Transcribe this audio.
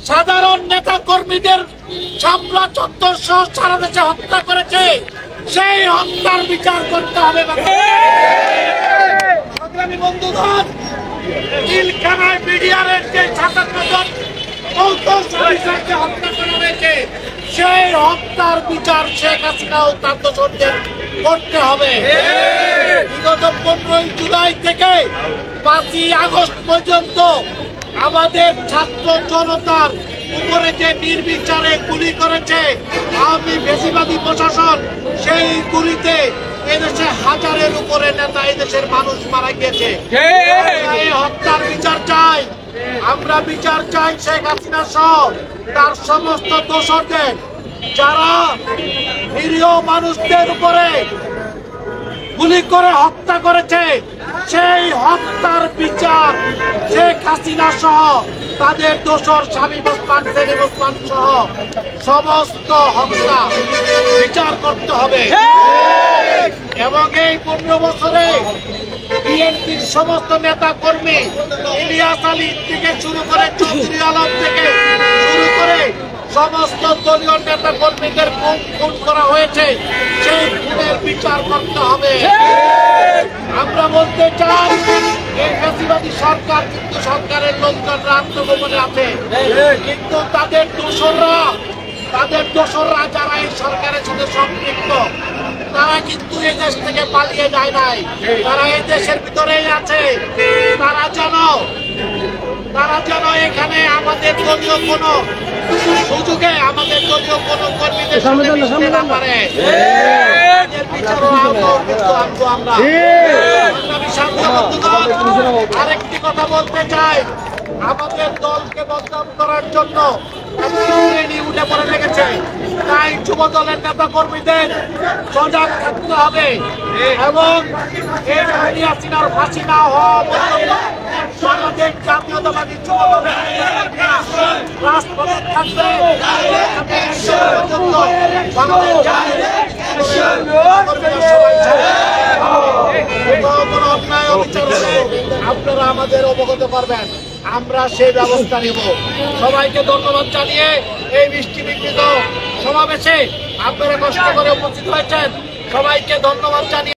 সাধারণ নেতা কর্মীদের শাপলা চত্বর সহ সারা দেশে হত্যা করেছে, সেই হত্যার বিচার করতে হবে। সংগ্রামী বন্ধুগণ, পিলখানায় বিডিআরের যে 57 জন অফিসারকে হত্যা করা হয়েছে, সেই হত্যার বিচার শেখ হাসিনা ও তার দোসরদের করতে হবে। বিগত 15 জুলাই থেকে 5 আগস্ট পর্যন্ত আমাদের ছাত্র জনতার উপরে যে নির্বিচারে গুলি করেছে আওয়ামী ফ্যাসিবাদী প্রশাসন, সেই গুলিতে এদেশে হাজারের উপরে নেতা, এদেশের মানুষ মারা গিয়েছে। এই হত্যার বিচার চাই আমরা, বিচার চাই শেখ হাসিনা সহ তার সমস্ত দোসরদের, যারা নিরীহ মানুষদের উপরে গুলি করে হত্যা করেছে। সেই হত্যার বিচার শেখ হাসিনা সহ তাদের দোসর শামীম ওসমান, সেলিম ওসমান সহ সমস্ত হত্যা বিচার করতে হবে। এবং এই 15 বছরে বিএনপির সমস্ত নেতা কর্মী, ইলিয়াস আলী থেকে শুরু করে চৌধুরী আলম থেকে শুরু করে সমস্ত দলীয় নেতা কর্মীদের খুন করা হয়েছে, সেই খুনের বিচার করতে হবে। আমরা বলতে চাই, এই ফ্যাসিবাদী সরকার কিন্তু সরকারের লোকজনরা আত্মগোপনে আছে, কিন্তু তাদের দোসররা যারা এই সরকারের সাথে সম্পৃক্ত, তারা কিন্তু এই দেশ থেকে পালিয়ে যায় নাই, তারা এই দেশের ভিতরেই আছে। তারা যেন এখানে আমাদের দলীয় কোনো সুযোগে, আমাদের দলীয় কোনো কর্মীদের সঙ্গে মিশতে না পারে। আরেকটি কথা বলতে চাই, আমাদের দলকে বদনাম করার জন্য উঠে পড়ে লেগেছে, তাই যুব দলের নেতা কর্মীদের সজাগ থাকতে হবে এবং এই হাসিনার ফাঁসি না হওয়া পর্যন্ত বাংলাদেশ জাতীয়তাবাদী যুব দলের রাজপথে থাকবে। আপনারা আমাদের অবগত করবেন, আমরা সেই ব্যবস্থা নেব। সবাইকে ধন্যবাদ জানিয়ে এই বৃষ্টি বিঘ্নিত সমাবেশে আপনারা কষ্ট করে উপস্থিত হয়েছেন, সবাইকে ধন্যবাদ জানিয়ে